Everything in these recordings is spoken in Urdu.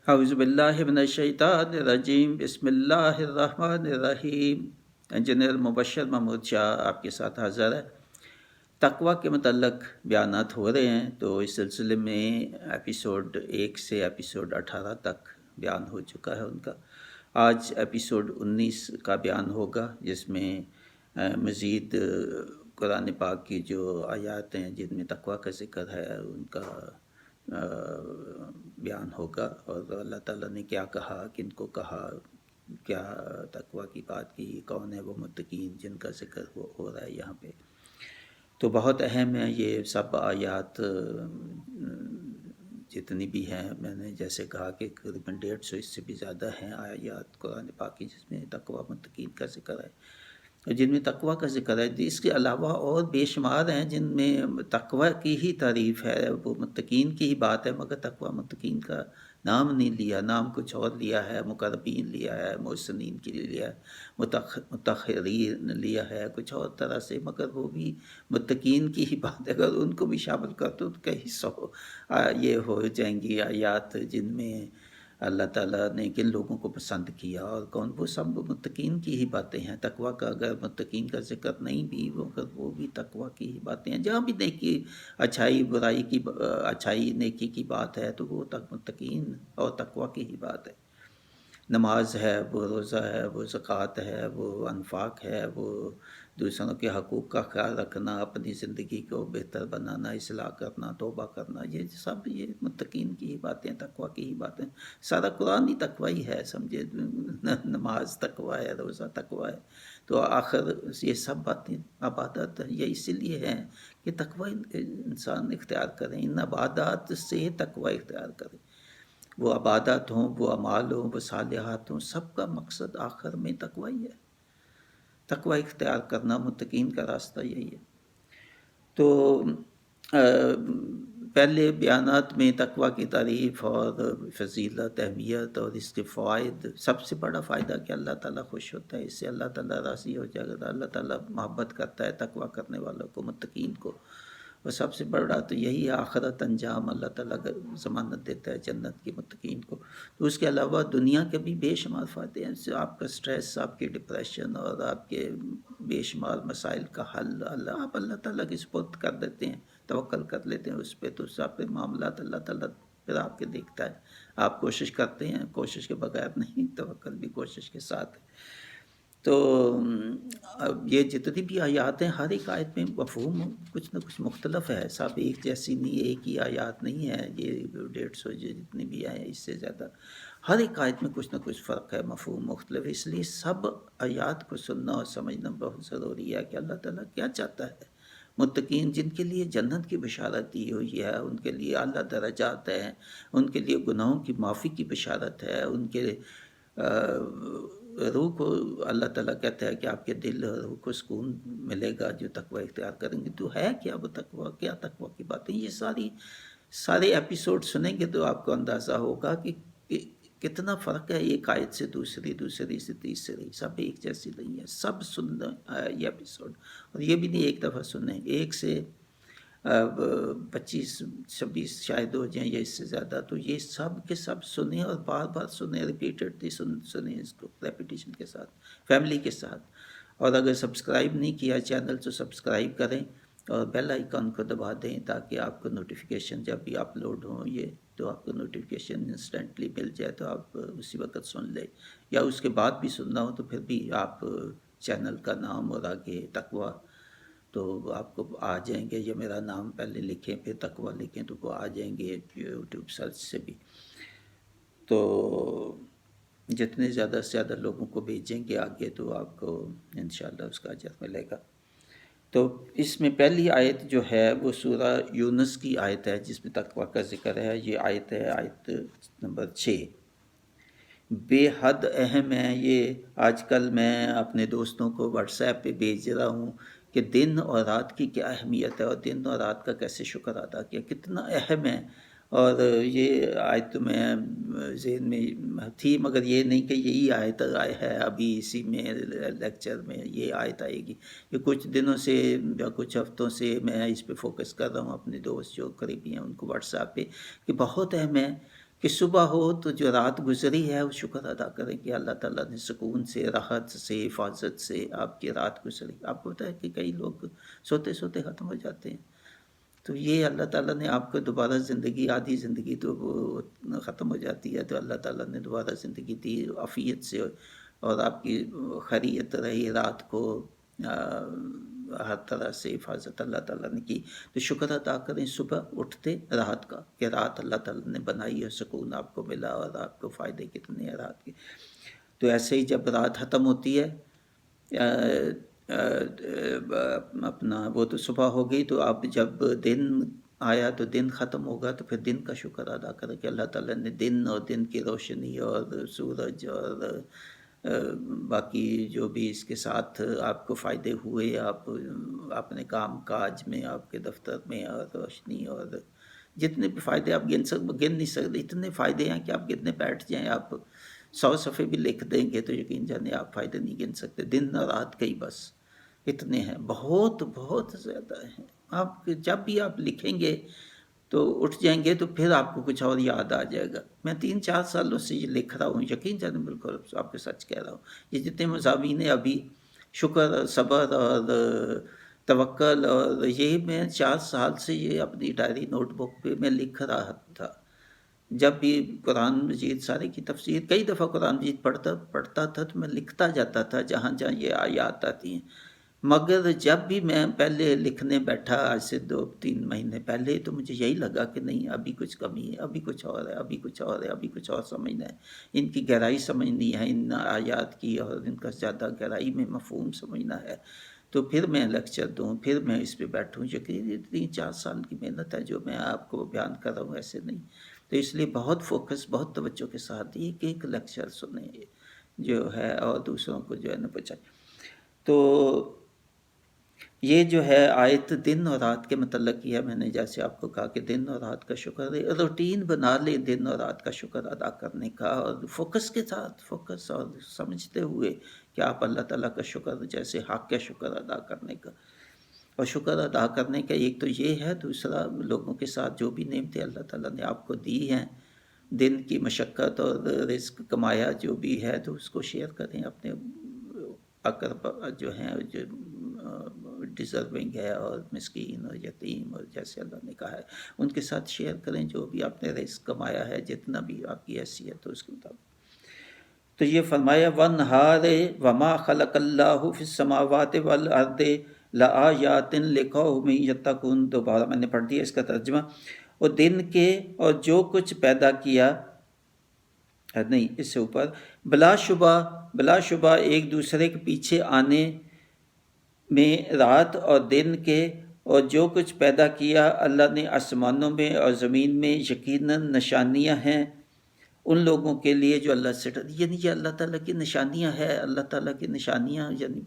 اعوذ باللہ من الشیطان الرجیم، بسم اللہ الرحمن الرحیم۔ انجینئر مبشر محمود شاہ آپ کے ساتھ حاضر ہے۔ تقوی کے متعلق بیانات ہو رہے ہیں، تو اس سلسلے میں ایپیسوڈ 1 سے ایپیسوڈ 18 تک بیان ہو چکا ہے ان کا۔ آج ایپیسوڈ 19 کا بیان ہوگا، جس میں مزید قرآن پاک کی جو آیات ہیں جن میں تقوی کا ذکر ہے ان کا بیان ہوگا، اور اللہ تعالیٰ نے کیا کہا، کن کو کہا، کیا تقوی کی بات کی، کون ہے وہ متقین جن کا ذکر ہو رہا ہے یہاں پہ۔ تو بہت اہم ہے یہ سب آیات، جتنی بھی ہیں، میں نے جیسے کہا کہ تقریباً 150 اس سے بھی زیادہ ہیں آیات قرآن پاک کی جس میں تقوی متقین کا ذکر ہے، جن میں تقوی کا ذکر ہے۔ اس کے علاوہ اور بے شمار ہیں جن میں تقوی کی ہی تعریف ہے، وہ متقین کی ہی بات ہے، مگر تقوی متقین کا نام نہیں لیا، نام کچھ اور لیا ہے، مقربین لیا ہے، محسنین کے لیے لیا ہے، متخرین لیا ہے کچھ اور طرح سے، مگر وہ بھی متقین کی ہی بات ہے۔ اگر ان کو بھی شامل کر تو کئی سو یہ ہو جائیں گی آیات جن میں اللہ تعالیٰ نے کن لوگوں کو پسند کیا اور کون، وہ سب متقین کی ہی باتیں ہیں۔ تقوی کا اگر متقین کا ذکر نہیں بھی، وہ بھی تقوی کی ہی باتیں ہیں۔ جہاں بھی نیکی، اچھائی، برائی کی، اچھائی نیکی کی بات ہے تو وہ متقین اور تقوی کی ہی بات ہے۔ نماز ہے، وہ روزہ ہے، وہ زکوٰۃ ہے، وہ انفاق ہے، وہ دوسروں کے حقوق کا خیال رکھنا، اپنی زندگی کو بہتر بنانا، اصلاح کرنا، توبہ کرنا، یہ سب یہ متقین کی ہی باتیں، تقوی کی ہی باتیں۔ سارا قرآن ہی تقوی ہی ہے، سمجھے، نماز تقوی ہے، روزہ تقوی ہے، تو آخر یہ سب باتیں عبادت یہ اسی لیے ہیں کہ تقوی انسان اختیار کریں، ان عبادات سے تقوی اختیار کریں۔ وہ عبادات ہوں، وہ اعمال ہوں، وہ صالحات ہوں، سب کا مقصد آخر میں تقوی ہی ہے۔ تقوی اختیار کرنا متقین کا راستہ یہی ہے۔ تو پہلے بیانات میں تقوی کی تعریف اور فضیلت، اہمیت اور اس کے فوائد، سب سے بڑا فائدہ کہ اللہ تعالیٰ خوش ہوتا ہے، اس سے اللہ تعالیٰ راضی ہو جائے گا، اللہ تعالیٰ محبت کرتا ہے تقوی کرنے والوں کو، متقین کو، اور سب سے بڑا تو یہی ہے، آخرت انجام اللہ تعالیٰ ضمانت دیتا ہے جنت کی متقین کو۔ تو اس کے علاوہ دنیا کے بھی بے شمار فائدے ہیں، سے آپ کا سٹریس، آپ کے ڈپریشن اور آپ کے بے شمار مسائل کا حل آپ اللہ تعالیٰ کی سپرد کر دیتے ہیں، توکل کر لیتے ہیں اس پہ، تو آپ کے معاملات اللہ تعالیٰ پھر آپ کے دیکھتا ہے۔ آپ کوشش کرتے ہیں، کوشش کے بغیر نہیں، توکل بھی کوشش کے ساتھ ہے۔ تو یہ جتنی بھی آیات ہیں، ہر ایک آیت میں مفہوم کچھ نہ کچھ مختلف ہے، سب ایک جیسی نہیں، ایک ہی آیات نہیں ہے، یہ 150 جتنی بھی ہیں اس سے زیادہ، ہر ایک آیت میں کچھ نہ کچھ فرق ہے، مفہوم مختلف، اس لیے سب آیات کو سننا اور سمجھنا بہت ضروری ہے کہ اللہ تعالیٰ کیا چاہتا ہے۔ متقین جن کے لیے جنت کی بشارت دی ہوئی ہے، ان کے لیے اعلیٰ درجات ہیں، ان کے لیے گناہوں کی معافی کی بشارت ہے، ان کے روح کو اللہ تعالیٰ کہتا ہے کہ آپ کے دل اور روح کو سکون ملے گا جو تقوی اختیار کریں گے۔ تو ہے کیا وہ تقوی، کیا تقوی کی باتیں، یہ سارے ایپیسوڈ سنیں گے تو آپ کو اندازہ ہوگا کہ کتنا فرق ہے ایک آیت سے دوسری، دوسری سے تیسری، سب ایک جیسی نہیں ہے۔ سب سننا یہ ایپیسوڈ، اور یہ بھی نہیں ایک دفعہ سنیں، ایک سے 25 26 شاید ہو جائیں یا اس سے زیادہ، تو یہ سب کے سب سنیں اور بار بار سنیں، ریپیٹڈلی سنیں اس کو ریپیٹیشن کے ساتھ، فیملی کے ساتھ۔ اور اگر سبسکرائب نہیں کیا چینل تو سبسکرائب کریں اور بیل آئیکن کو دبا دیں تاکہ آپ کو نوٹیفیکیشن جب بھی اپلوڈ ہوں یہ تو آپ کو نوٹیفیکیشن انسٹنٹلی مل جائے، تو آپ اسی وقت سن لیں، یا اس کے بعد بھی سننا ہو تو پھر بھی آپ چینل کا نام اور آگے تقوی تو آپ کو آ جائیں گے، یا میرا نام پہلے لکھیں پھر تقوی لکھیں تو وہ آ جائیں گے یوٹیوب سرچ سے بھی۔ تو جتنے زیادہ سے زیادہ لوگوں کو بھیجیں گے آگے تو آپ کو انشاءاللہ اس کا اجر ملے گا۔ تو اس میں پہلی آیت جو ہے وہ سورہ یونس کی آیت ہے جس میں تقوی کا ذکر ہے، یہ آیت ہے آیت نمبر 6۔ بے حد اہم ہے یہ، آج کل میں اپنے دوستوں کو واٹس ایپ پہ بھیج رہا ہوں کہ دن اور رات کی کیا اہمیت ہے، اور دن اور رات کا کیسے شکر ادا کیا، کتنا اہم ہے۔ اور یہ آیت تو میں ذہن میں تھی، مگر یہ نہیں کہ یہی آیت ہے ابھی اسی میں لیکچر میں یہ آیت آئے گی، کہ کچھ دنوں سے یا کچھ ہفتوں سے میں اس پہ فوکس کر رہا ہوں، اپنے دوست جو قریبی ہیں ان کو واٹس ایپ پہ، کہ بہت اہم ہے کہ صبح ہو تو جو رات گزری ہے وہ شکر ادا کریں کہ اللہ تعالیٰ نے سکون سے، راحت سے، حفاظت سے آپ کی رات گزری۔ آپ کو پتہ ہے کہ کئی لوگ سوتے سوتے ختم ہو جاتے ہیں، تو یہ اللہ تعالیٰ نے آپ کو دوبارہ زندگی، آدھی زندگی تو وہ ختم ہو جاتی ہے، تو اللہ تعالیٰ نے دوبارہ زندگی دی عافیت سے، اور آپ کی خیریت رہی رات کو، ہر طرح سے حفاظت اللہ تعالیٰ نے کی۔ تو شکر ادا کریں صبح اٹھتے رات کا، کہ رات اللہ تعالیٰ نے بنائی ہے، سکون آپ کو ملا، اور آپ کو فائدے کتنے ہیں رات کے۔ تو ایسے ہی جب رات ختم ہوتی ہے، اپنا وہ تو صبح ہو گئی، تو اب جب دن آیا تو دن ختم ہوگا، تو پھر دن کا شکر ادا کریں کہ اللہ تعالیٰ نے دن اور دن کی روشنی اور سورج اور باقی جو بھی اس کے ساتھ آپ کو فائدے ہوئے، آپ اپنے کام کاج میں، آپ کے دفتر میں، اور روشنی اور جتنے بھی فائدے آپ گن نہیں سکتے، اتنے فائدے ہیں کہ آپ گننے بیٹھ جائیں، آپ 100 صفحے بھی لکھ دیں گے تو یقین جانے آپ فائدے نہیں گن سکتے۔ دن اور رات کے ہی بس اتنے ہیں، بہت بہت زیادہ ہیں۔ آپ جب بھی آپ لکھیں گے تو اٹھ جائیں گے تو پھر آپ کو کچھ اور یاد آ جائے گا۔ میں 3-4 سالوں سے یہ لکھ رہا ہوں، یقین جانے بالکل آپ کو سچ کہہ رہا ہوں، یہ جتنے مضامین ابھی شکر، صبر اور توکل، اور یہ میں 4 سال سے یہ اپنی ڈائری نوٹ بک پہ میں لکھ رہا تھا۔ جب بھی قرآن مجید سارے کی تفسیر، کئی دفعہ قرآن مجید پڑھتا تھا تو میں لکھتا جاتا تھا جہاں جہاں یہ آیات آتی ہیں، مگر جب بھی میں پہلے لکھنے بیٹھا آج سے 2-3 مہینے پہلے، تو مجھے یہی لگا کہ نہیں، ابھی کچھ کمی ہے، ابھی کچھ اور ہے، ابھی کچھ اور ہے، ابھی کچھ اور سمجھنا ہے، ان کی گہرائی سمجھنی ہے، ان آیات کی، اور ان کا زیادہ گہرائی میں مفہوم سمجھنا ہے، تو پھر میں لیکچر دوں، پھر میں اس پہ بیٹھوں۔ یقین 3-4 سال کی محنت ہے جو میں آپ کو بیان کر رہا ہوں، ایسے نہیں۔ تو اس لیے بہت فوکس، بہت توجہ کے ساتھ ایک ایک لیکچر سنیں جو ہے، اور دوسروں کو جو ہے نا پہنچائیں۔ تو یہ جو ہے آیت دن اور رات کے متعلق کی ہے۔ میں نے جیسے آپ کو کہا کہ دن اور رات کا شکر ہے، روٹین بنا لیں دن اور رات کا شکر ادا کرنے کا، اور فوکس کے ساتھ، فوکس اور سمجھتے ہوئے کہ آپ اللہ تعالیٰ کا شکر، جیسے حق کا شکر ادا کرنے کا، اور شکر ادا کرنے کا ایک تو یہ ہے، دوسرا لوگوں کے ساتھ جو بھی نعمتیں اللہ تعالیٰ نے آپ کو دی ہیں، دن کی مشقت اور رزق کمایا جو بھی ہے، تو اس کو شیئر کریں اپنے اقرب جو ہیں، جو ڈیزرونگ ہے، اور مسکین اور یتیم، اور جیسے اللہ نے کہا ہے ان کے ساتھ شیئر کریں جو بھی آپ نے رزق کمایا ہے، جتنا بھی آپ کی حیثیت ہو اس کے مطابق۔ تو یہ فرمایا وَالنَّهَارِ وَمَا خَلَقَ اللَّهُ فِي السَّمَاوَاتِ وَالْأَرْضِ لَآيَاتٍ لِقَوْمٍ يَتَّقُونَ۔ دوبارہ میں نے پڑھ دیا اس کا ترجمہ۔ اور دن کے اور جو کچھ پیدا کیا، نہیں اس سے اوپر، بلا شبہ ایک دوسرے کے پیچھے آنے میں رات اور دن کے اور جو کچھ پیدا کیا اللہ نے آسمانوں میں اور زمین میں، یقیناً نشانیاں ہیں ان لوگوں کے لیے جو اللہ سے یعنی یہ اللہ تعالیٰ کی نشانیاں ہیں، اللہ تعالیٰ کی نشانیاں یعنی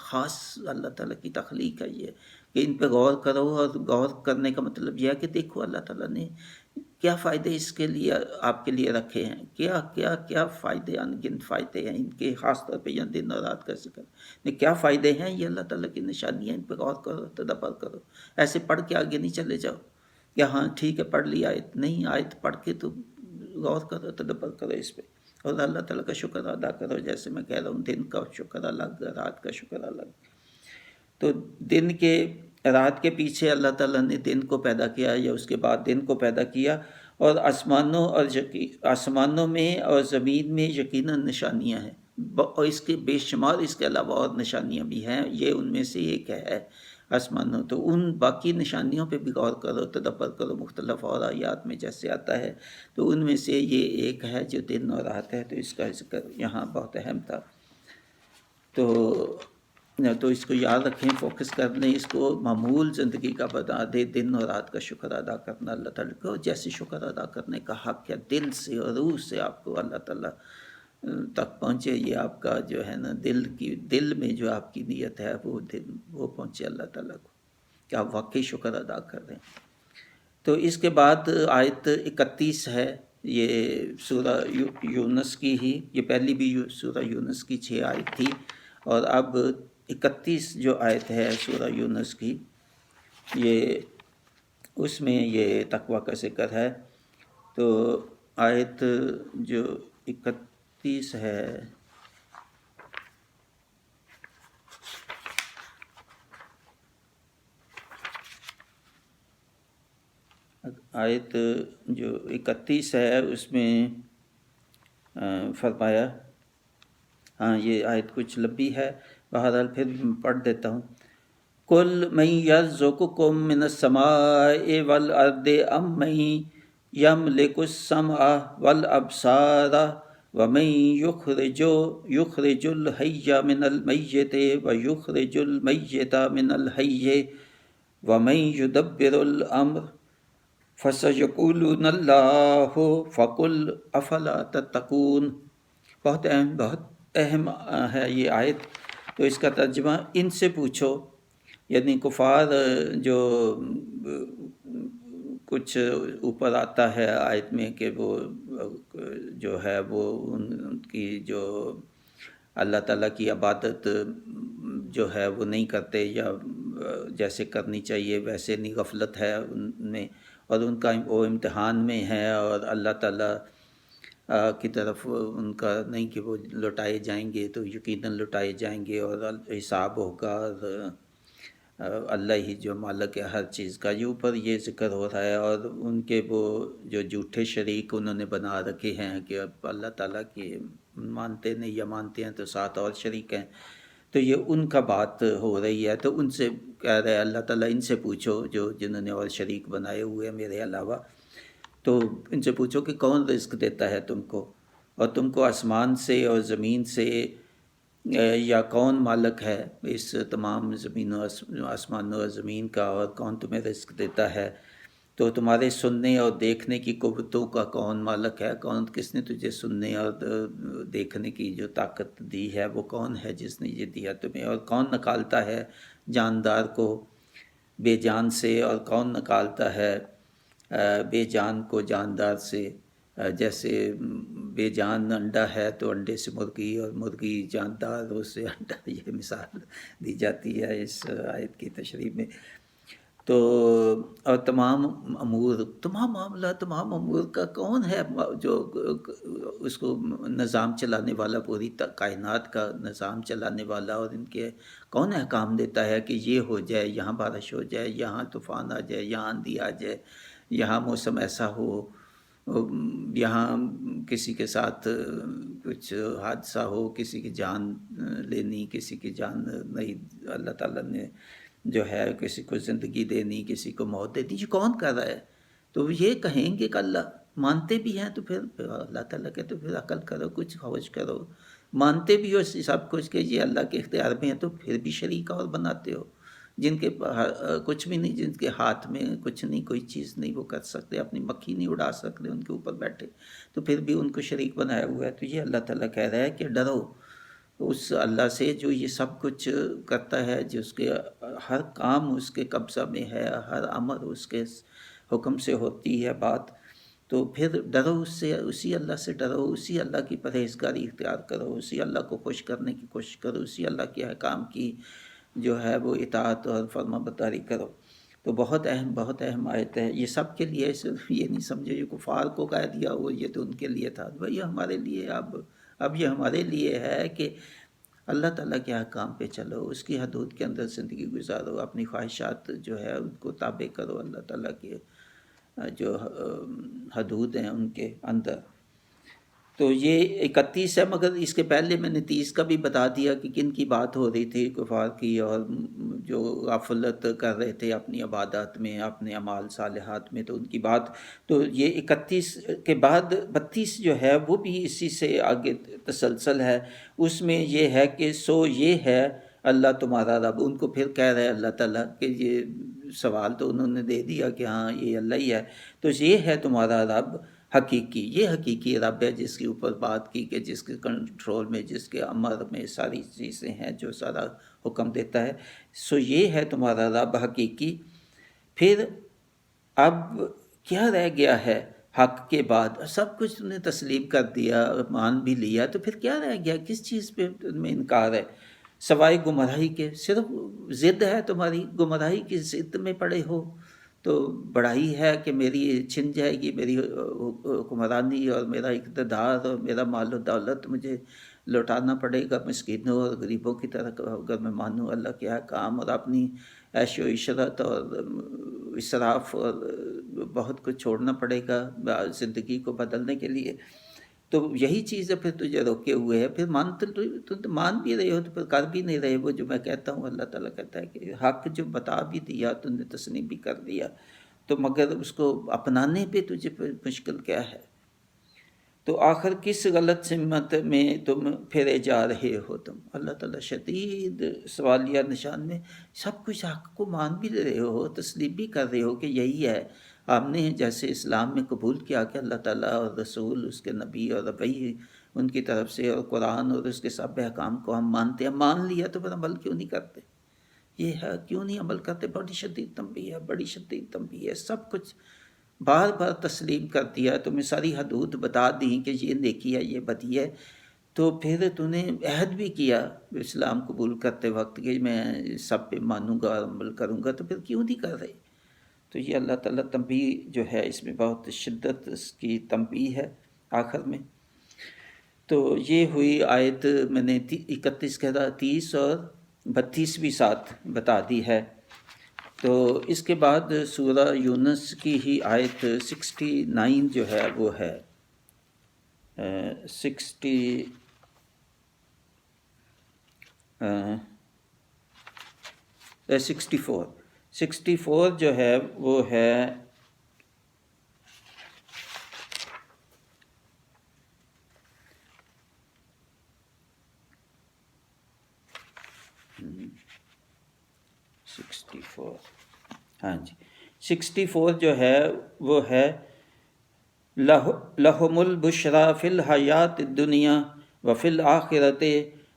خاص اللہ تعالیٰ کی تخلیق ہے یہ، کہ ان پہ غور کرو، اور غور کرنے کا مطلب یہ ہے کہ دیکھو اللہ تعالیٰ نے کیا فائدے اس کے لیے آپ کے لیے رکھے ہیں، کیا کیا کیا فائدے، انگنت فائدے ہیں ان کے، خاص طور پہ یہاں دن اور رات کا ذکر، کیا فائدے ہیں، یہ اللہ تعالیٰ کی نشانیاں، ان پہ غور کرو، تدبر کرو۔ ایسے پڑھ کے آگے نہیں چلے جاؤ کہ ہاں ٹھیک ہے پڑھ لی آیت، نہیں، آیت پڑھ کے تو غور کرو، تدبر کرو اس پہ، اور اللہ تعالیٰ کا شکر ادا کرو۔ جیسے میں کہہ رہا ہوں دن کا شکر الگ، رات کا شکر الگ۔ تو دن کے، رات کے پیچھے اللہ تعالیٰ نے دن کو پیدا کیا، یا اس کے بعد دن کو پیدا کیا، اور آسمانوں میں اور زمین میں یقیناً نشانیاں ہیں، اور اس کے بے شمار اس کے علاوہ اور نشانیاں بھی ہیں، یہ ان میں سے ایک ہے آسمانوں۔ تو ان باقی نشانیوں پہ بھی غور کرو، تدبر کرو، مختلف اور آیات میں جیسے آتا ہے، تو ان میں سے یہ ایک ہے جو دن اور رات ہے، تو اس کا ذکر یہاں بہت اہم تھا۔ تو اس کو یاد رکھیں، فوکس کر لیں، اس کو معمول زندگی کا بنا دے، دن اور رات کا شکر ادا کرنا اللہ تعالیٰ کو، جیسے شکر ادا کرنے کا حق ہے، دل سے اور روح سے آپ کو اللہ تعالیٰ تک پہنچے، یہ آپ کا جو ہے نا دل میں جو آپ کی نیت ہے وہ پہنچے اللہ تعالیٰ کو، کہ آپ واقعی شکر ادا کر رہے ہیں۔ تو اس کے بعد آیت 31 ہے، یہ سورہ یونس کی ہی، یہ پہلی بھی سورہ یونس کی 6 آیت تھی، اور اب 31 جو آیت ہے سورہ یونس کی، یہ اس میں یہ تقویٰ کا ذکر ہے۔ تو آیت جو 31 ہے، آیت جو 31 ہے اس میں فرمایا، ہاں یہ آیت کچھ لمبی ہے، بہرحال پھر پڑھ دیتا ہوں۔ قُلْ مَن يَرْزُقُكُم مِّنَ السَّمَاءِ وَالْأَرْضِ أَمَّن يَمْلِكُ السَّمْعَ وَالْأَبْصَارَ وَمَن يُخْرِجُ الْحَيَّ مِنَ الْمَيِّتِ وَيُخْرِجُ الْمَيِّتَ مِنَ الْحَيِّ وَمَن يُدَبِّرُ الْأَمْرَ فَسَيَقُولُونَ اللَّهُ فَقُلْ أَفَلَا تَتَّقُونَ۔ بہت اہم ہے یہ آیت۔ تو اس کا ترجمہ ان سے پوچھو، یعنی کفار جو کچھ اوپر آتا ہے آیت میں کہ وہ جو ہے وہ ان کی جو اللہ تعالیٰ کی عبادت جو ہے وہ نہیں کرتے، یا جیسے کرنی چاہیے ویسے نہیں، غفلت ہے ان میں، اور ان کا وہ امتحان میں ہے، اور اللہ تعالیٰ کی طرف ان کا نہیں کہ وہ لوٹائے جائیں گے، تو یقیناً لوٹائے جائیں گے اور حساب ہوگا، اور اللہ ہی جو مالک ہے ہر چیز کا۔ یہ اوپر یہ ذکر ہو رہا ہے، اور ان کے وہ جو جھوٹے شریک انہوں نے بنا رکھے ہیں کہ اب اللہ تعالیٰ کی مانتے نہیں، یا مانتے ہیں تو ساتھ اور شریک ہیں، تو یہ ان کا بات ہو رہی ہے۔ تو ان سے کہہ رہے اللہ تعالیٰ ان سے پوچھو جو جنہوں نے اور شریک بنائے ہوئے ہیں میرے علاوہ، تو ان سے پوچھو کہ کون رزق دیتا ہے تم کو، اور تم کو آسمان سے اور زمین سے، یا کون مالک ہے اس تمام زمین و آسمان و زمین کا، اور کون تمہیں رزق دیتا ہے، تو تمہارے سننے اور دیکھنے کی قوتوں کا کون مالک ہے، کس نے تجھے سننے اور دیکھنے کی جو طاقت دی ہے وہ کون ہے جس نے یہ دیا تمہیں، اور کون نکالتا ہے جاندار کو بے جان سے، اور کون نکالتا ہے بے جان کو جاندار سے، جیسے بے جان انڈا ہے تو انڈے سے مرغی، اور مرغی جاندار اس سے انڈا، یہ مثال دی جاتی ہے اس آیت کی تشریح میں۔ تو اور تمام معاملہ تمام امور کا کون ہے جو اس کو نظام چلانے والا، پوری کائنات کا نظام چلانے والا، اور ان کے کون احکام دیتا ہے کہ یہ ہو جائے، یہاں بارش ہو جائے، یہاں طوفان آ جائے، یہاں آندھی آ جائے، یہاں موسم ایسا ہو، یہاں کسی کے ساتھ کچھ حادثہ ہو، کسی کی جان لینی، کسی کی جان نہیں، اللہ تعالیٰ نے جو ہے کسی کو زندگی دینی، کسی کو موت دینی، یہ کون کر رہا ہے؟ تو یہ کہیں گے کہ اللہ، مانتے بھی ہیں تو پھر اللہ تعالیٰ کہ تو پھر عقل کرو، کچھ خوش کرو، مانتے بھی ہو سب کچھ کہ یہ اللہ کے اختیار میں ہے، تو پھر بھی شریک اور بناتے ہو، جن کے کچھ بھی نہیں، جن کے ہاتھ میں کچھ نہیں، کوئی چیز نہیں وہ کر سکتے، اپنی مکھی نہیں اڑا سکتے ان کے اوپر بیٹھے، تو پھر بھی ان کو شریک بنایا ہوا ہے۔ تو یہ اللہ تعالیٰ کہہ رہا ہے کہ ڈرو اس اللہ سے جو یہ سب کچھ کرتا ہے، جس کے ہر کام اس کے قبضہ میں ہے، ہر امر اس کے حکم سے ہوتی ہے بات، تو پھر ڈرو اس سے، اسی اللہ سے ڈرو، اسی اللہ کی پرہیزگاری اختیار کرو، اسی اللہ کو خوش کرنے کی کوشش کرو، اسی اللہ کے احکام کی جو ہے وہ اطاعت اور فرما برداری کرو۔ تو بہت اہم آیت ہے، یہ سب کے لیے، صرف یہ نہیں سمجھو یہ کفار کو کہہ دیا وہ یہ تو ان کے لیے تھا، بھئی ہمارے لیے اب یہ ہمارے لیے ہے کہ اللہ تعالیٰ کے احکام پہ چلو، اس کی حدود کے اندر زندگی گزارو، اپنی خواہشات جو ہے ان کو تابع کرو اللہ تعالیٰ کے جو حدود ہیں ان کے اندر۔ تو یہ 31 ہے، مگر اس کے پہلے میں نے 30 کا بھی بتا دیا کہ کن کی بات ہو رہی تھی، کفار کی، اور جو غفلت کر رہے تھے اپنی عبادات میں، اپنے اعمال صالحات میں، تو ان کی بات۔ تو یہ 31 کے بعد 32 جو ہے وہ بھی اسی سے آگے تسلسل ہے، اس میں یہ ہے کہ سو یہ ہے اللہ تمہارا رب، ان کو پھر کہہ رہے اللہ تعالیٰ کہ یہ سوال تو انہوں نے دے دیا کہ ہاں یہ اللہ ہی ہے، تو یہ ہے تمہارا رب حقیقی، یہ حقیقی رب ہے جس کے اوپر بات کی کہ جس کے کنٹرول میں، جس کے امر میں ساری چیزیں ہیں، جو سارا حکم دیتا ہے، سو یہ ہے تمہارا رب حقیقی۔ پھر اب کیا رہ گیا ہے حق کے بعد؟ سب کچھ تم نے تسلیم کر دیا، مان بھی لیا، تو پھر کیا رہ گیا؟ کس چیز پہ تمہیں انکار ہے سوائے گمراہی کے؟ صرف ضد ہے تمہاری، گمراہی کی ضد میں پڑے ہو، تو بڑائی ہے کہ میری چھن جائے گی میری حکمرانی اور میرا اقتدار اور میرا مال و دولت مجھے لوٹانا پڑے گا مسکینوں اور غریبوں کی طرح اگر میں مانوں اللہ کے احکام، اور اپنی عیش و عشرت اور اسراف اور بہت کچھ چھوڑنا پڑے گا زندگی کو بدلنے کے لیے. تو یہی چیز ہے پھر تجھے روکے ہوئے ہے. پھر تو مان بھی رہے ہو تو پھر کر بھی نہیں رہے وہ جو میں کہتا ہوں. اللہ تعالیٰ کہتا ہے کہ حق جو بتا بھی دیا تم نے تسلیم بھی کر دیا، تو مگر اس کو اپنانے پہ تجھے مشکل کیا ہے؟ تو آخر کس غلط سمت میں تم پھرے جا رہے ہو تم؟ اللہ تعالیٰ شدید سوالیہ نشان میں سب کچھ حق کو مان بھی رہے ہو، تسلیم بھی کر رہے ہو کہ یہی ہے. ہم نے جیسے اسلام میں قبول کیا کہ اللہ تعالیٰ اور رسول اس کے نبی اور وحی ان کی طرف سے اور قرآن اور اس کے سب احکام کو ہم مانتے ہیں، مان لیا تو پھر عمل کیوں نہیں کرتے؟ یہ ہے کیوں نہیں عمل کرتے؟ بڑی شدید تنبیہ ہے، بڑی شدید تنبیہ ہے. سب کچھ بار بار تسلیم کر دیا، تمہیں ساری حدود بتا دیں کہ یہ نیکی ہے یہ بدی ہے، تو پھر تو نے عہد بھی کیا اسلام قبول کرتے وقت کہ میں سب پہ مانوں گا اور عمل کروں گا، تو پھر کیوں نہیں کر رہے؟ تو یہ اللہ تعالیٰ تنبیہ جو ہے اس میں بہت شدت اس کی تنبیہ ہے آخر میں. تو یہ ہوئی آیت میں نے 31 کہا 30 اور 32 ساتھ بتا دی ہے. تو اس کے بعد سورہ یونس کی ہی آیت 69 جو ہے وہ ہے 64 جو ہے وہ ہے ہاں جی 64 جو ہے وہ ہے لہم البشرا فی الحیات الدنیا وفی الآخرۃ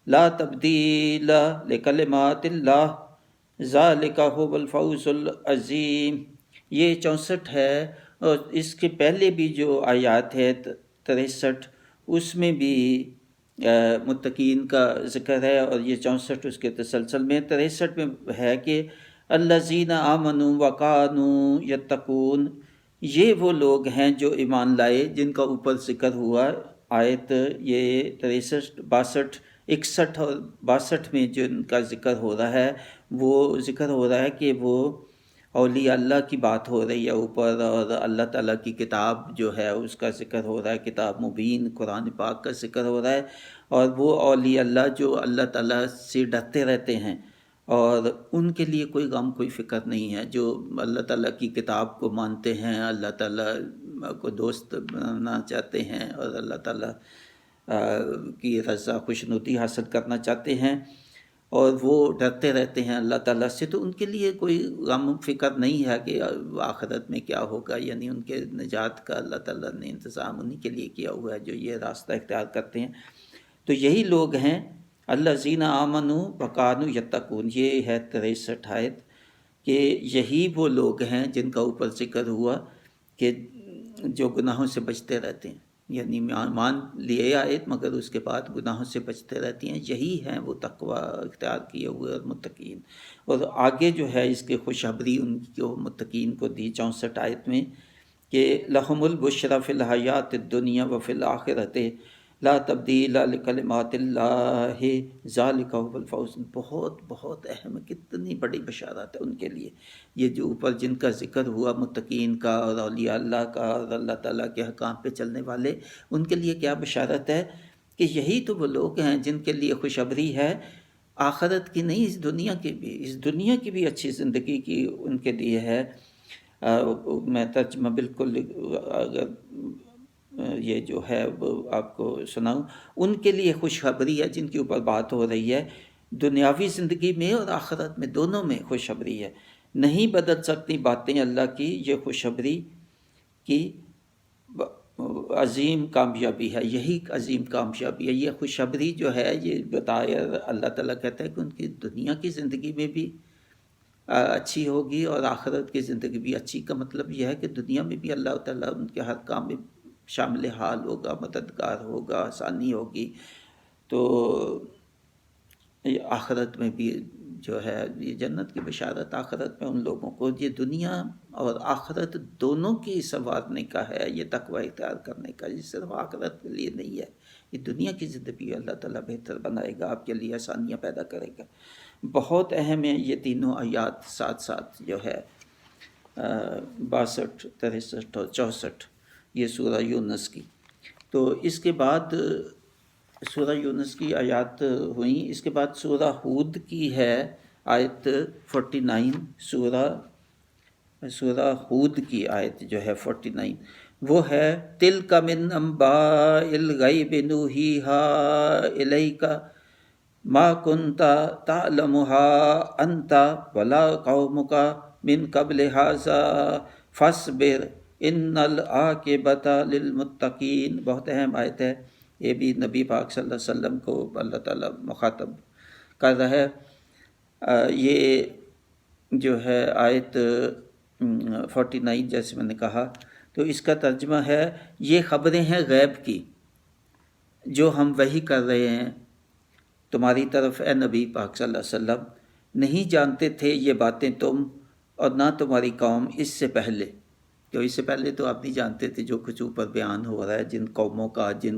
لا تبدیل لکلمات اللہ ذالک هو الفوز العظیم. یہ 64 ہے، اور اس کے پہلے بھی جو آیات ہے 63 اس میں بھی متقین کا ذکر ہے، اور یہ 64 اس کے تسلسل میں. 63 میں ہے کہ الذین آمنوا وکانوا یتقون، یہ وہ لوگ ہیں جو ایمان لائے جن کا اوپر ذکر ہوا. آیت یہ 63 62 61 اور 62 میں جن کا ذکر ہو رہا ہے وہ ذکر ہو رہا ہے کہ وہ اولیاء اللہ کی بات ہو رہی ہے اوپر، اور اللہ تعالیٰ کی کتاب جو ہے اس کا ذکر ہو رہا ہے، کتاب مبین قرآن پاک کا ذکر ہو رہا ہے. اور وہ اولیاء اللہ جو اللہ تعالیٰ سے ڈرتے رہتے ہیں اور ان کے لیے کوئی غم کوئی فکر نہیں ہے، جو اللہ تعالیٰ کی کتاب کو مانتے ہیں، اللہ تعالیٰ کو دوست بنانا چاہتے ہیں اور اللہ تعالیٰ کی رضا خوشنودی حاصل کرنا چاہتے ہیں، اور وہ ڈرتے رہتے ہیں اللہ تعالیٰ سے. تو ان کے لیے کوئی غم فکر نہیں ہے کہ آخرت میں کیا ہوگا، یعنی ان کے نجات کا اللہ تعالیٰ نے انتظام انہی کے لیے کیا ہوا ہے جو یہ راستہ اختیار کرتے ہیں. تو یہی لوگ ہیں الذین آمنوا وکانوا یتقون. یہ ہے 63 آیت کہ یہی وہ لوگ ہیں جن کا اوپر ذکر ہوا کہ جو گناہوں سے بچتے رہتے ہیں، یعنی مان لیے آیت مگر اس کے بعد گناہوں سے بچتے رہتی ہیں. یہی ہیں وہ تقوی اختیار کیے ہوئے اور متقین. اور آگے جو ہے اس کے خوشخبری ان کو متقین کو دی 64 آیت میں کہ لہم البشری فی الحیات الدنیا وفی الآخرۃ لا تبدیل لکلمات اللہ ذالک هو الفوز. بہت بہت اہم، کتنی بڑی بشارت ہے ان کے لیے. یہ جو اوپر جن کا ذکر ہوا متقین کا اور اولیاء اللہ کا اور اللہ تعالیٰ کے حکام پہ چلنے والے، ان کے لیے کیا بشارت ہے کہ یہی تو وہ لوگ ہیں جن کے لیے خوشخبری ہے آخرت کی نہیں، اس دنیا کی بھی، اس دنیا کی بھی اچھی زندگی کی ان کے لیے ہے. میں ترجمہ بالکل اگر یہ جو ہے وہ آپ کو سناؤں، ان کے لیے خوشخبری ہے جن کے اوپر بات ہو رہی ہے، دنیاوی زندگی میں اور آخرت میں دونوں میں خوشخبری ہے. نہیں بدل سکتی باتیں اللہ کی، یہ خوشخبری کی عظیم کامیابی ہے. یہی عظیم کامیابی ہے، یہ خوشخبری جو ہے یہ بتایا اللہ تعالیٰ کہتا ہے کہ ان کی دنیا کی زندگی میں بھی اچھی ہوگی اور آخرت کی زندگی بھی اچھی. کا مطلب یہ ہے کہ دنیا میں بھی اللہ تعالیٰ ان کے ہر کام میں شامل حال ہوگا، مددگار ہوگا، آسانی ہوگی. تو آخرت میں بھی جو ہے یہ جنت کی بشارت آخرت میں ان لوگوں کو. یہ دنیا اور آخرت دونوں کی سنوارنے کا ہے یہ تقوی اختیار کرنے کا، یہ صرف آخرت کے لیے نہیں ہے، یہ دنیا کی زندگی اللہ تعالیٰ بہتر بنائے گا، آپ کے لیے آسانیاں پیدا کرے گا۔ بہت اہم ہے یہ تینوں آیات ساتھ ساتھ جو ہے 62، 63 اور 64 یہ سورہ یونس کی۔ تو اس کے بعد سورہ یونس کی آیات ہوئیں، اس کے بعد سورہ ہود کی ہے آیت 49، سورہ ہود کی آیت جو ہے 49 وہ ہے تِلْکَ مِنْ أَنْبَاءِ الْغَیْبِ نُوحِیہَا إِلَیْکَ مَا كُنْتَ تَعْلَمُهَا أَنْتَ وَلَا قَوْمُكَ مِنْ قَبْلِ هَذَا فَاصْبِرْ إِنَّ الْعَاقِبَةَ لِلْمُتَّقِینَ۔ بہت اہم آیت ہے، یہ بھی نبی پاک صلی اللہ علیہ وسلم کو اللہ تعالیٰ مخاطب کر رہا ہے۔ یہ جو ہے آیت 49 جیسے میں نے کہا، تو اس کا ترجمہ ہے یہ خبریں ہیں غیب کی جو ہم وحی کر رہے ہیں تمہاری طرف اے نبی پاک صلی اللہ علیہ وسلم، نہیں جانتے تھے یہ باتیں تم اور نہ تمہاری قوم اس سے پہلے۔ تو اس سے پہلے تو آپ نہیں جانتے تھے جو کچھ اوپر بیان ہو رہا ہے جن قوموں کا، جن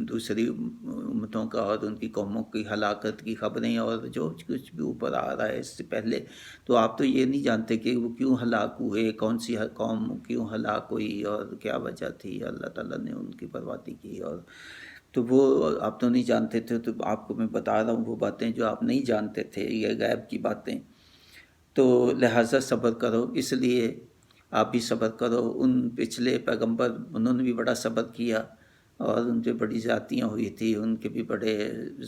دوسری امتوں کا اور ان کی قوموں کی ہلاکت کی خبریں اور جو کچھ بھی اوپر آ رہا ہے اس سے پہلے، تو آپ تو یہ نہیں جانتے کہ وہ کیوں ہلاک ہوئے، کون سی قوم کیوں ہلاک ہوئی اور کیا وجہ تھی، اللہ تعالیٰ نے ان کی بربادی کی، اور تو وہ آپ تو نہیں جانتے تھے۔ تو آپ کو میں بتا رہا ہوں وہ باتیں جو آپ نہیں جانتے تھے، یہ غیب کی باتیں، تو لہٰذا صبر کرو، اس لیے آپ بھی صبر کرو۔ ان پچھلے پیغمبر انہوں نے بھی بڑا صبر کیا اور ان پہ بڑی زیادتیاں ہوئی تھی، ان کے بھی بڑے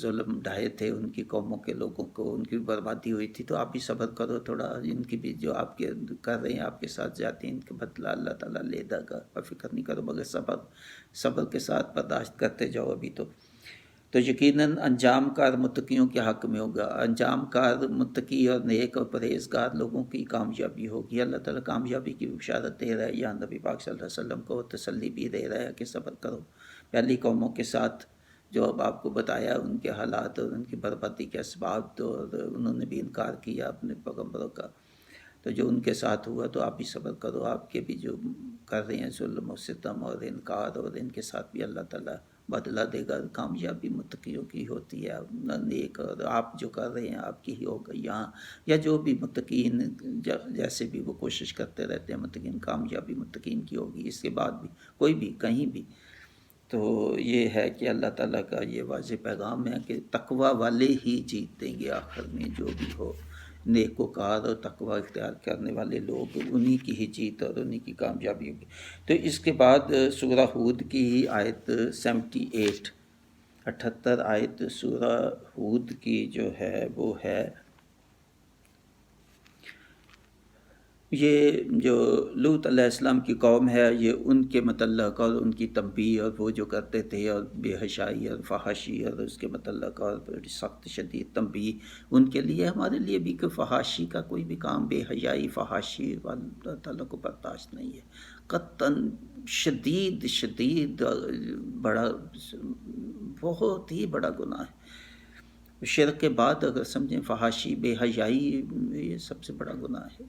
ظلم ڈھائے تھے ان کی قوموں کے لوگوں کو، ان کی بھی بربادی ہوئی تھی۔ تو آپ بھی صبر کرو تھوڑا، ان کی بھی جو آپ کے کر رہے ہیں، آپ کے ساتھ جاتے ہیں، ان کے بدلہ اللہ تعالیٰ لے دے گا، اور فکر نہیں کرو، مگر صبر کے ساتھ برداشت کرتے جاؤ ابھی تو یقیناً انجام کار متقیوں کے حق میں ہوگا۔ انجام کار متقی اور نیک اور پرہیزگار لوگوں کی کامیابی ہوگی۔ اللہ تعالیٰ کامیابی کی بشارت دے رہا ہے، یا نبی پاک صلی اللہ علیہ وسلم کو تسلی بھی دے رہا ہے کہ صبر کرو۔ پہلی قوموں کے ساتھ جو اب آپ کو بتایا ان کے حالات اور ان کی بربادی کے اسباب، تو انہوں نے بھی انکار کیا اپنے پیغمبروں کا، تو جو ان کے ساتھ ہوا تو آپ بھی صبر کرو۔ آپ کے بھی جو کر رہے ہیں ظلم و ستم اور انکار، اور ان کے ساتھ بھی اللہ تعالیٰ بدلہ دے گا۔ کامیابی متقیوں کی ہوتی ہے، نیک، اور آپ جو کر رہے ہیں آپ کی ہی ہوگا یہاں، یا جو بھی متقین جیسے بھی وہ کوشش کرتے رہتے ہیں متقین، کامیابی متقین کی ہوگی، اس کے بعد بھی کوئی بھی کہیں بھی۔ تو یہ ہے کہ اللہ تعالیٰ کا یہ واضح پیغام ہے کہ تقوی والے ہی جیتیں گے آخر میں، جو بھی ہو، نیکوکار اور تقوی اختیار کرنے والے لوگ، انہی کی ہی جیت اور انہی کی کامیابی ہوگی۔ تو اس کے بعد سورہ ہود کی ہی آیت 78 آیت سورہ ہود کی جو ہے وہ ہے، یہ جو لوط علیہ السلام کی قوم ہے، یہ ان کے متعلق اور ان کی تنبیہ اور وہ جو کرتے تھے، اور بے حیائی اور فحاشی اور اس کے متعلق اور بڑی سخت شدید تنبیہ ان کے لیے، ہمارے لیے بھی کہ فحاشی کا کوئی بھی کام، بے حیائی فحاشی اللہ تعالیٰ کو برداشت نہیں ہے، قطعاً شدید بڑا، بہت ہی بڑا گناہ ہے۔ شرک کے بعد اگر سمجھیں فحاشی، بے حیائی، یہ سب سے بڑا گناہ ہے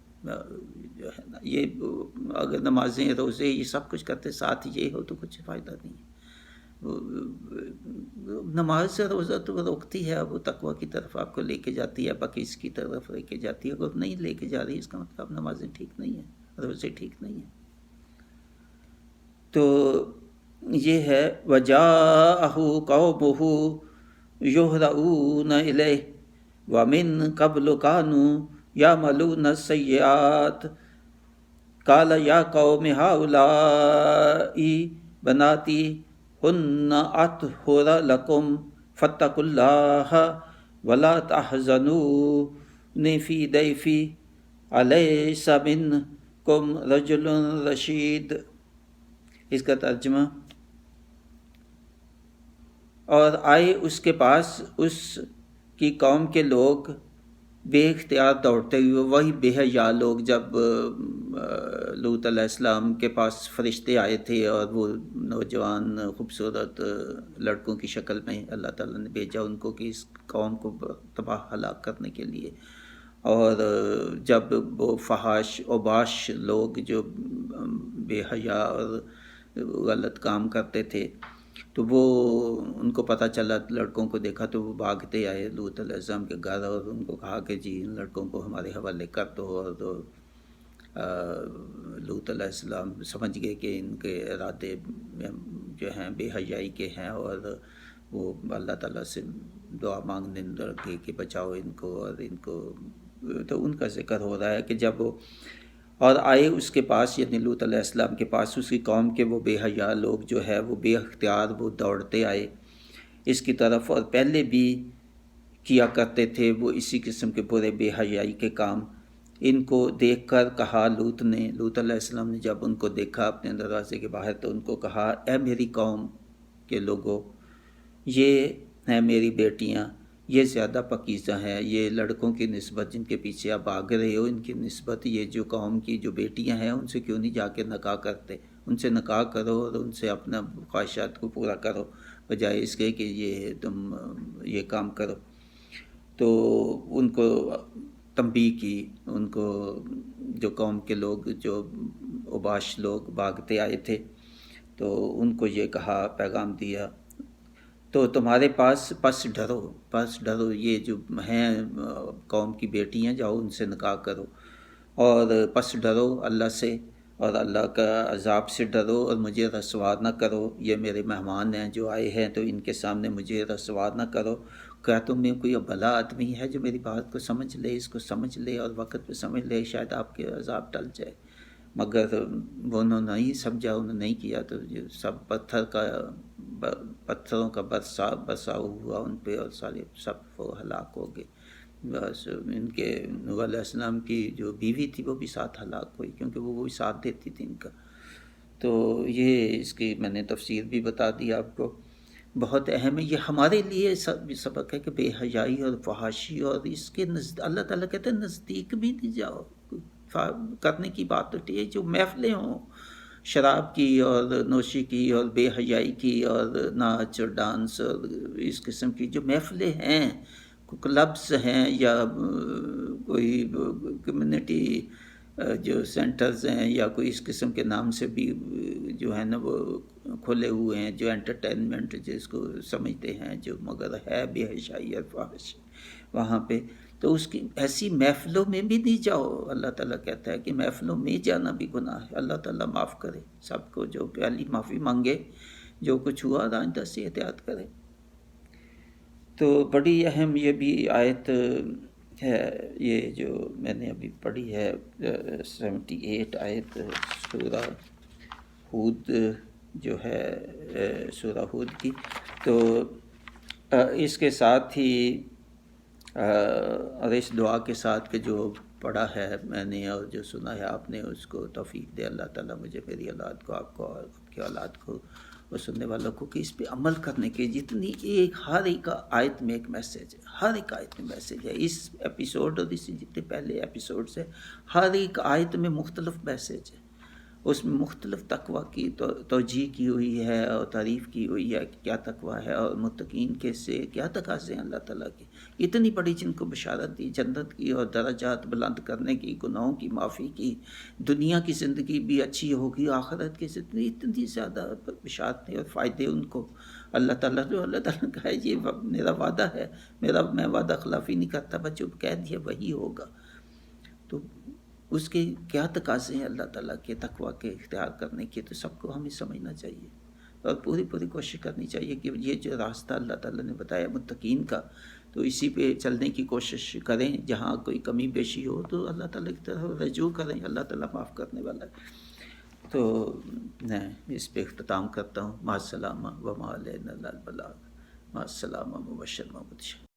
جو ہے نا۔ یہ اگر نمازیں روزے یہ سب کچھ کرتے ساتھ یہ ہو تو کچھ فائدہ نہیں ہے۔ نماز سے روزہ تو روکتی ہے، وہ تقوی کی طرف آپ کو لے کے جاتی ہے، پاکیزگی کی طرف لے کے جاتی ہے۔ اگر نہیں لے کے جا رہی اس کا مطلب نمازیں ٹھیک نہیں ہیں، روزے ٹھیک نہیں ہیں۔ تو یہ ہے وَجَاءَهُ قَوْمُهُ يُهْرَعُونَ إِلَيْهِ وَمِن قَبْلُ كَانُوا يَعْمَلُونَ السَّيِّئَاتِ قَالَ يَا قَوْمِ هَؤُلَاءِ بَنَاتِي هُنَّ أَطْهَرُ لَكُمْ فَاتَّقُوا اللَّهَ وَلَا تَحْزَنُوا فِي ضَيْفِي أَلَيْسَ مِنكُمْ رَجُلٌ رَشِيدٌ۔ اس کا ترجمہ، اور آئے اس کے پاس اس کی قوم کے لوگ بے اختیار دوڑتے ہوئے، وہی بے حیا لوگ جب لوط علیہ السلام کے پاس فرشتے آئے تھے اور وہ نوجوان خوبصورت لڑکوں کی شکل میں اللہ تعالیٰ نے بھیجا ان کو کہ اس قوم کو تباہ ہلاک کرنے کے لیے، اور جب وہ فحاش اوباش لوگ جو بے حیا اور غلط کام کرتے تھے تو وہ ان کو پتہ چلا، لڑکوں کو دیکھا تو وہ بھاگتے آئے لوط علیہ السلام کے گھر اور ان کو کہا کہ جی ان لڑکوں کو ہمارے حوالے کر دو، اور لوط علیہ السلام سمجھ گئے کہ ان کے ارادے جو ہیں بے حیائی کے ہیں، اور وہ اللہ تعالیٰ سے دعا مانگنے لگے کہ بچاؤ ان کو، اور ان کو تو ان کا ذکر ہو رہا ہے کہ جب وہ اور آئے اس کے پاس، یعنی لوط علیہ السلام کے پاس اس کی قوم کے وہ بے حیا لوگ جو ہے وہ بے اختیار وہ دوڑتے آئے اس کی طرف، اور پہلے بھی کیا کرتے تھے وہ اسی قسم کے برے بے حیائی کے کام۔ ان کو دیکھ کر کہا لوط علیہ السلام نے جب ان کو دیکھا اپنے دروازے کے باہر تو ان کو کہا، اے میری قوم کے لوگوں، یہ ہیں میری بیٹیاں، یہ زیادہ پاکیزہ ہیں، یہ لڑکوں کی نسبت جن کے پیچھے آپ بھاگ رہے ہو ان کی نسبت یہ جو قوم کی جو بیٹیاں ہیں ان سے کیوں نہیں جا کے نکاح کرتے، ان سے نکاح کرو اور ان سے اپنا خواہشات کو پورا کرو، بجائے اس کے کہ یہ تم یہ کام کرو۔ تو ان کو تنبیہ کی، ان کو جو قوم کے لوگ جو اوباش لوگ بھاگتے آئے تھے تو ان کو یہ کہا، پیغام دیا، تو تمہارے پاس پس ڈرو، یہ جو ہیں قوم کی بیٹیاں جاؤ ان سے نکاح کرو، اور پس ڈرو اللہ سے اور اللہ کا عذاب سے ڈرو، اور مجھے رسوا نہ کرو، یہ میرے مہمان ہیں جو آئے ہیں تو ان کے سامنے مجھے رسوا نہ کرو۔ کیا تم میں کوئی بھلا آدمی ہے جو میری بات کو سمجھ لے، اس کو سمجھ لے اور وقت پہ سمجھ لے، شاید آپ کے عذاب ٹل جائے؟ مگر وہ انہوں نے نہیں سمجھا، انہوں نے نہیں کیا، تو یہ سب پتھروں کا برساؤ ہوا ان پہ اور سب وہ ہلاک ہو گئے۔ بس ان کے نوح علیہ السلام کی جو بیوی تھی وہ بھی ساتھ ہلاک ہوئی، کیونکہ وہ بھی ساتھ دیتی تھی ان کا۔ تو یہ اس کی میں نے تفسیر بھی بتا دی آپ کو، بہت اہم ہے یہ ہمارے لیے سبق ہے کہ بے حیائی اور فحاشی اور اس کے اللہ تعالیٰ کہتے ہیں نزدیک بھی نہیں جاؤ کرنے کی بات تو ٹھیک ہے، جو محفلیں ہوں شراب کی اور نوشی کی اور بے حیائی کی اور ناچ اور ڈانس اور اس قسم کی جو محفلیں ہیں، کلبس ہیں یا کوئی کمیونٹی جو سینٹرز ہیں یا کوئی اس قسم کے نام سے بھی جو ہے نا وہ کھلے ہوئے ہیں، جو انٹرٹینمنٹ جس کو سمجھتے ہیں، جو مگر ہے بے حیائی اور فحش وہاں پہ، تو اس کی ایسی محفلوں میں بھی نہیں جاؤ۔ اللہ تعالیٰ کہتا ہے کہ محفلوں میں جانا بھی گناہ ہے۔ اللہ تعالیٰ معاف کرے سب کو، جو پہلی معافی مانگے، جو کچھ ہوا آئندہ سے احتیاط کرے۔ تو بڑی اہم یہ بھی آیت ہے، یہ جو میں نے ابھی پڑھی ہے 78 آیت سورہ ہود جو ہے سورہ ہود کی، تو اس کے ساتھ ہی اور اس دعا کے ساتھ کہ جو پڑھا ہے میں نے اور جو سنا ہے آپ نے، اس کو توفیق دے اللہ تعالیٰ مجھے، میری اولاد کو، آپ کو اور آپ کی اولاد کو اور سننے والوں کو، کہ اس پہ عمل کرنے کے جتنی ہر ایک آیت میں ایک میسیج ہے، ہر ایک آیت میں میسیج ہے۔ اس ایپیسوڈ اور اس سے جتنے پہلے ایپیسوڈز ہیں ہر ایک آیت میں مختلف میسیج ہے، اس میں مختلف تقوی کی توجیہ کی ہوئی ہے اور تعریف کی ہوئی ہے کہ کیا تقوی ہے اور متقین کے سے کیا تقاضے ہیں اللہ تعالیٰ کے، اتنی بڑی جن کو بشارت دی جنت کی اور درجات بلند کرنے کی، گناہوں کی معافی کی، دنیا کی زندگی بھی اچھی ہوگی، آخرت کی زندگی اتنی زیادہ بشارتیں اور فائدے ان کو اللہ تعالیٰ نے کہا ہے یہ میرا وعدہ ہے، میں وعدہ خلافی نہیں کرتا، بچوں کو کہہ دیا وہی ہوگا۔ تو اس کے کیا تقاضے ہیں اللہ تعالیٰ کے تقوی کے اختیار کرنے کے، تو سب کو ہمیں سمجھنا چاہیے اور پوری کوشش کرنی چاہیے کہ یہ جو راستہ اللہ تعالیٰ نے بتایا متقین کا، تو اسی پہ چلنے کی کوشش کریں، جہاں کوئی کمی بیشی ہو تو اللہ تعالیٰ کی طرف رجوع کریں، اللہ تعالیٰ معاف کرنے والا ہے۔ تو میں اس پہ اختتام کرتا ہوں، مع السلامہ وما علینا الا البلاغ، مع السلامہ مبشر محمد۔